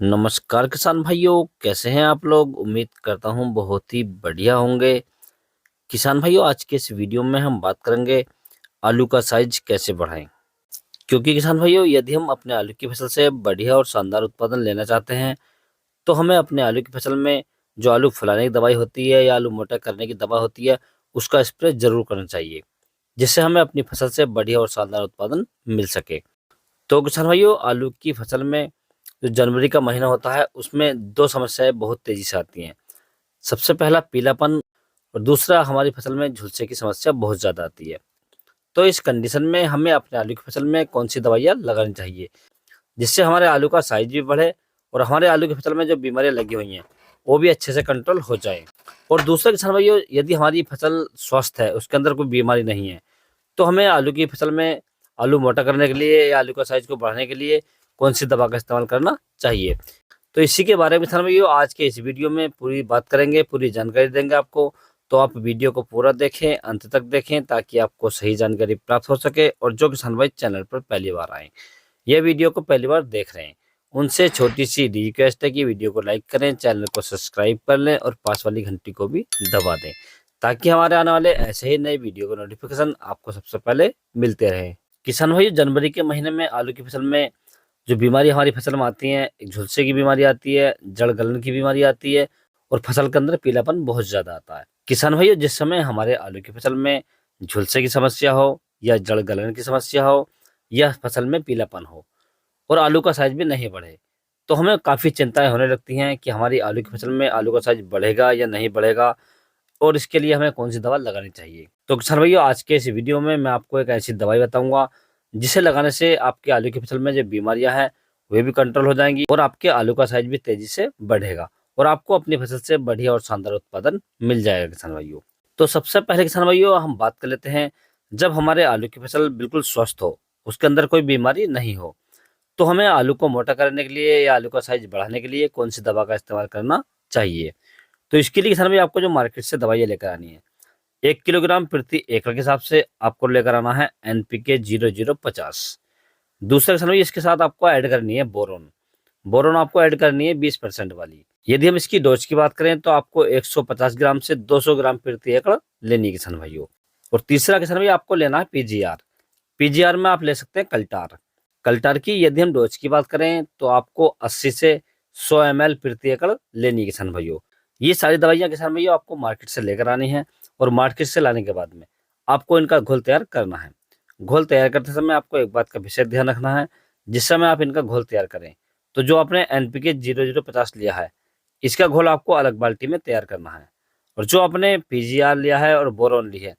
नमस्कार किसान भाइयों, कैसे हैं आप लोग। उम्मीद करता हूं बहुत ही बढ़िया होंगे। किसान भाइयों, आज के इस वीडियो में हम बात करेंगे आलू का साइज कैसे बढ़ाएं। क्योंकि किसान भाइयों, यदि हम अपने आलू की फसल से बढ़िया और शानदार उत्पादन लेना चाहते हैं तो हमें अपने आलू की फसल में जो आलू फुलाने की दवाई होती है या आलू मोटा करने की दवा होती है उसका स्प्रे जरूर करना चाहिए, जिससे हमें अपनी फसल से बढ़िया और शानदार उत्पादन मिल सके। तो किसान भाइयों, आलू की फसल में जो जनवरी का महीना होता है उसमें दो समस्याएं बहुत तेजी से आती हैं। सबसे पहला पीलापन, और दूसरा हमारी फसल में झुलसे की समस्या बहुत ज़्यादा आती है। तो इस कंडीशन में हमें अपने आलू की फसल में कौन सी दवाइयाँ लगानी चाहिए जिससे हमारे आलू का साइज भी बढ़े और हमारे आलू की फसल में जो बीमारियाँ लगी हुई हैं वो भी अच्छे से कंट्रोल हो जाए। और दूसरा किसान भाइयों, यदि हमारी फसल स्वस्थ है, उसके अंदर कोई बीमारी नहीं है, तो हमें आलू की फसल में आलू मोटा करने के लिए या आलू का साइज को बढ़ाने के लिए कौन सी दवा का इस्तेमाल करना चाहिए। तो इसी के बारे में किसान भाइयों आज के इस वीडियो में पूरी बात करेंगे, पूरी जानकारी देंगे आपको। तो आप वीडियो को पूरा देखें, अंत तक देखें, ताकि आपको सही जानकारी प्राप्त हो सके। और जो किसान भाई चैनल पर पहली बार आए, यह वीडियो को पहली बार देख रहे हैं, उनसे छोटी सी रिक्वेस्ट है कि वीडियो को लाइक करें, चैनल को सब्सक्राइब कर लें और पास वाली घंटी को भी दबा दें, ताकि हमारे आने वाले ऐसे ही नए वीडियो का नोटिफिकेशन आपको सबसे पहले मिलते रहे। किसान भाई, जनवरी के महीने में आलू की फसल में जो बीमारी हमारी फसल में आती है, एक झुलसे की बीमारी आती है, जड़ गलन की बीमारी आती है और फसल के अंदर पीलापन बहुत ज्यादा आता है। किसान भाइयों, जिस समय हमारे आलू की फसल में झुलसे की समस्या हो या जड़ गलन की समस्या हो या फसल में पीलापन हो और आलू का साइज भी नहीं बढ़े, तो हमें काफी चिंताएं होने लगती हैं कि हमारी आलू की फसल में आलू का साइज बढ़ेगा या नहीं बढ़ेगा और इसके लिए हमें कौन सी दवा लगानी चाहिए। तो किसान भाइयों, आज के इस वीडियो में मैं आपको एक ऐसी दवाई बताऊंगा जिसे लगाने से आपके आलू की फसल में जो बीमारियां हैं वे भी कंट्रोल हो जाएंगी और आपके आलू का साइज भी तेजी से बढ़ेगा और आपको अपनी फसल से बढ़िया और शानदार उत्पादन मिल जाएगा। किसान भाइयों, तो सबसे पहले किसान भाइयों हम बात कर लेते हैं, जब हमारे आलू की फसल बिल्कुल स्वस्थ हो, उसके अंदर कोई बीमारी नहीं हो, तो हमें आलू को मोटा करने के लिए या आलू का साइज बढ़ाने के लिए कौन सी दवा का इस्तेमाल करना चाहिए। तो इसके लिए किसान भाई आपको जो मार्केट से दवाइयाँ लेकर आनी है, 1 किलोग्राम प्रति एकड़ के हिसाब से आपको लेकर आना है NPK 0050। दूसरा किसान भाई, इसके साथ आपको ऐड करनी है बोरोन। बोरोन आपको ऐड करनी है 20% वाली। यदि हम इसकी डोज की बात करें तो आपको 150 ग्राम से 200 ग्राम प्रति एकड़ लेनी है किसान भाइयों। और तीसरा किसान भाई, आपको लेना है PGR। PGR में आप ले सकते हैं कल्टार। कल्टार की यदि हम डोज की बात करें तो आपको 80 से 100 ml प्रति एकड़ लेनी है किसान भाइयों। ये सारी दवाइयाँ किसान भैया आपको मार्केट से लेकर आनी है और मार्केट से लाने के बाद में आपको इनका घोल तैयार करना है। घोल तैयार करते समय आपको एक बात का विशेष ध्यान रखना है, जिस समय आप इनका घोल तैयार करें तो जो आपने NPK 0050 लिया है इसका घोल आपको अलग बाल्टी में तैयार करना है, और जो आपने PGR लिया है और बोरोन ली है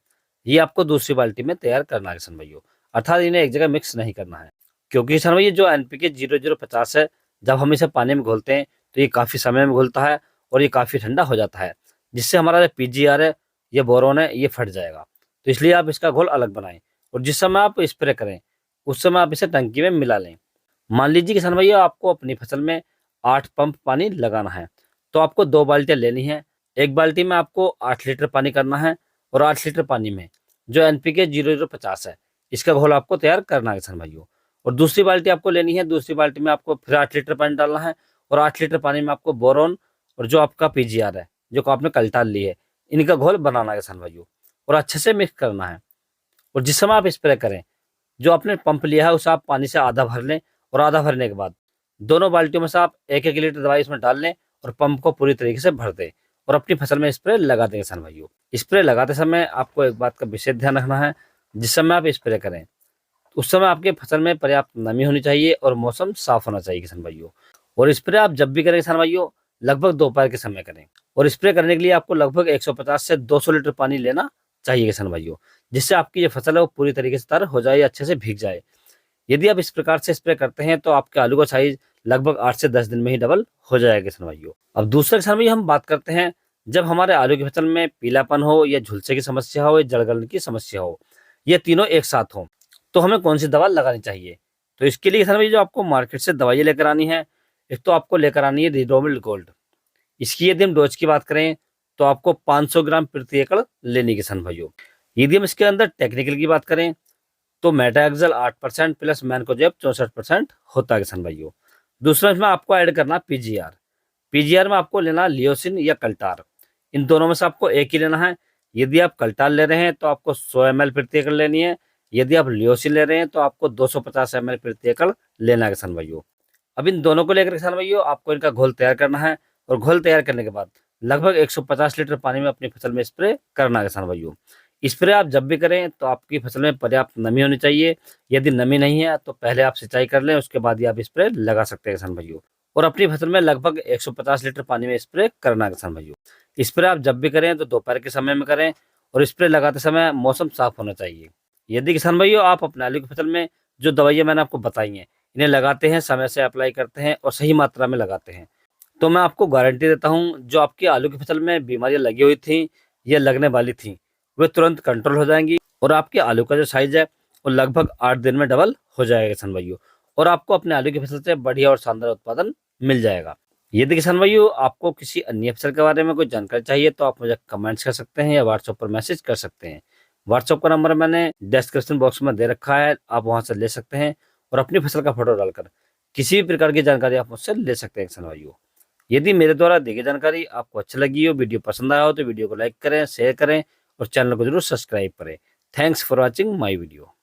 ये आपको दूसरी बाल्टी में तैयार करना है किसान भैया। अर्थात इन्हें एक जगह मिक्स नहीं करना है, क्योंकि किसान भैया जो NPK 0050 है, जब हम इसे पानी में घोलते हैं तो ये काफ़ी समय में घुलता है और ये काफ़ी ठंडा हो जाता है, जिससे हमारा जो PGR है, ये बोरोन है, ये फट जाएगा। तो इसलिए आप इसका घोल अलग बनाएं और जिस समय आप स्प्रे करें उस समय आप इसे टंकी में मिला लें। मान लीजिए किसान भैया आपको अपनी फसल में 8 पंप पानी लगाना है, तो आपको 2 बाल्टियाँ लेनी है। एक बाल्टी में आपको 8 लीटर पानी करना है और 8 लीटर पानी में जो NPK 0050 है इसका घोल आपको तैयार करना है किसान भाइयों। और दूसरी बाल्टी आपको लेनी है, दूसरी बाल्टी में आपको फिर 8 लीटर पानी डालना है और 8 लीटर पानी में आपको बोरोन और जो आपका PGR है, जो आपने कल्टार ली है, इनका घोल बनाना है किसान भाइयों और अच्छे से मिक्स करना है। और जिस समय आप स्प्रे करें, जो आपने पंप लिया है उसे आप पानी से आधा भर लें और आधा भरने के बाद दोनों बाल्टियों में से आप 1-1 लीटर दवाई इसमें डाल लें और पंप को पूरी तरीके से भर दें और अपनी फसल में स्प्रे लगा दें किसान भाइयों। स्प्रे लगाते समय आपको एक बात का विशेष ध्यान रखना है, जिस समय आप स्प्रे करें उस समय आपके फसल में पर्याप्त नमी होनी चाहिए और मौसम साफ होना चाहिए किसान भाइयों। और स्प्रे आप जब भी करें किसान भाइयों, लगभग दोपहर के समय करें। और स्प्रे करने के लिए आपको लगभग 150 से 200 लीटर पानी लेना चाहिए किसान भाइयों, जिससे आपकी जो फसल है वो पूरी तरीके से तैयार हो जाए, अच्छे से भीग जाए। यदि आप इस प्रकार से स्प्रे करते हैं तो आपके आलू का साइज लगभग 8 से 10 दिन में ही डबल हो जाएगा किसान भाइयों। अब दूसरे किसान भाई हम बात करते हैं, जब हमारे आलू की फसल में पीलापन हो या झुलसे की समस्या हो या जड़ गलन की समस्या हो, ये तीनों एक साथ हो, तो हमें कौन सी दवा लगानी चाहिए। तो इसके लिए किसान भाई जो आपको मार्केट से दवाइयाँ लेकर आनी है, एक तो आपको लेकर आनी है रिडोमिल गोल्ड। इसकी यदि हम डोज की बात करें तो आपको 500 ग्राम प्रति एकड़ लेनी किसान भाइयों। यदि हम इसके अंदर टेक्निकल की बात करें तो मेटाएक्सल 8% प्लस मैनकोजेब 64% होता है किसान भाइयों। दूसरा इसमें आपको ऐड करना पीजीआर। पीजीआर में आपको लेना लियोसिन या कल्टार। इन दोनों में से आपको एक ही लेना है। यदि आप कल्टार ले रहे हैं तो आपको 100 ml प्रति एकड़ लेनी है। यदि आप लियोसिन ले रहे हैं तो आपको 250 ml प्रति एकड़ लेना है किसान भाइयों। अब इन दोनों को लेकर किसान भाइयों आपको इनका घोल तैयार करना है, और घोल तैयार करने के बाद लगभग 150 लीटर पानी में अपनी फसल में स्प्रे करना है किसान भाइयों। स्प्रे आप जब भी करें तो आपकी फसल में पर्याप्त नमी होनी चाहिए। यदि नमी नहीं है तो पहले आप सिंचाई कर लें, उसके बाद ही आप स्प्रे लगा सकते हैं किसान भाइयों। और अपनी फसल में लगभग 150 लीटर पानी में स्प्रे करना है किसान भाइयों। स्प्रे आप जब भी करें तो दोपहर के समय में करें, और स्प्रे लगाते समय मौसम साफ होना चाहिए। यदि किसान भाइयों आप अपने आलू की फसल में जो दवाइयाँ मैंने आपको बताई हैं इन्हें लगाते हैं, समय से अप्लाई करते हैं और सही मात्रा में लगाते हैं, तो मैं आपको गारंटी देता हूँ जो आपकी आलू की फसल में बीमारियां लगी हुई थी या लगने वाली थी वे तुरंत कंट्रोल हो जाएंगी, और आपके आलू का जो साइज है वो लगभग 8 दिन में डबल हो जाएगा किसान भाइयों। और आपको अपने आलू की फसल से बढ़िया और शानदार उत्पादन मिल जाएगा। यदि किसान भाइयों आपको किसी अन्य फसल के बारे में कोई जानकारी चाहिए तो आप मुझे कमेंट्स कर सकते हैं या व्हाट्सएप पर मैसेज कर सकते हैं। व्हाट्सएप का नंबर मैंने डिस्क्रिप्शन बॉक्स में दे रखा है, आप वहां से ले सकते हैं और अपनी फसल का फोटो डालकर किसी भी प्रकार की जानकारी आप मुझसे ले सकते हैं किसान भाइयों। यदि मेरे द्वारा दी गई जानकारी आपको अच्छी लगी हो, वीडियो पसंद आया हो तो वीडियो को लाइक करें, शेयर करें और चैनल को जरूर सब्सक्राइब करें। Thanks for watching my video.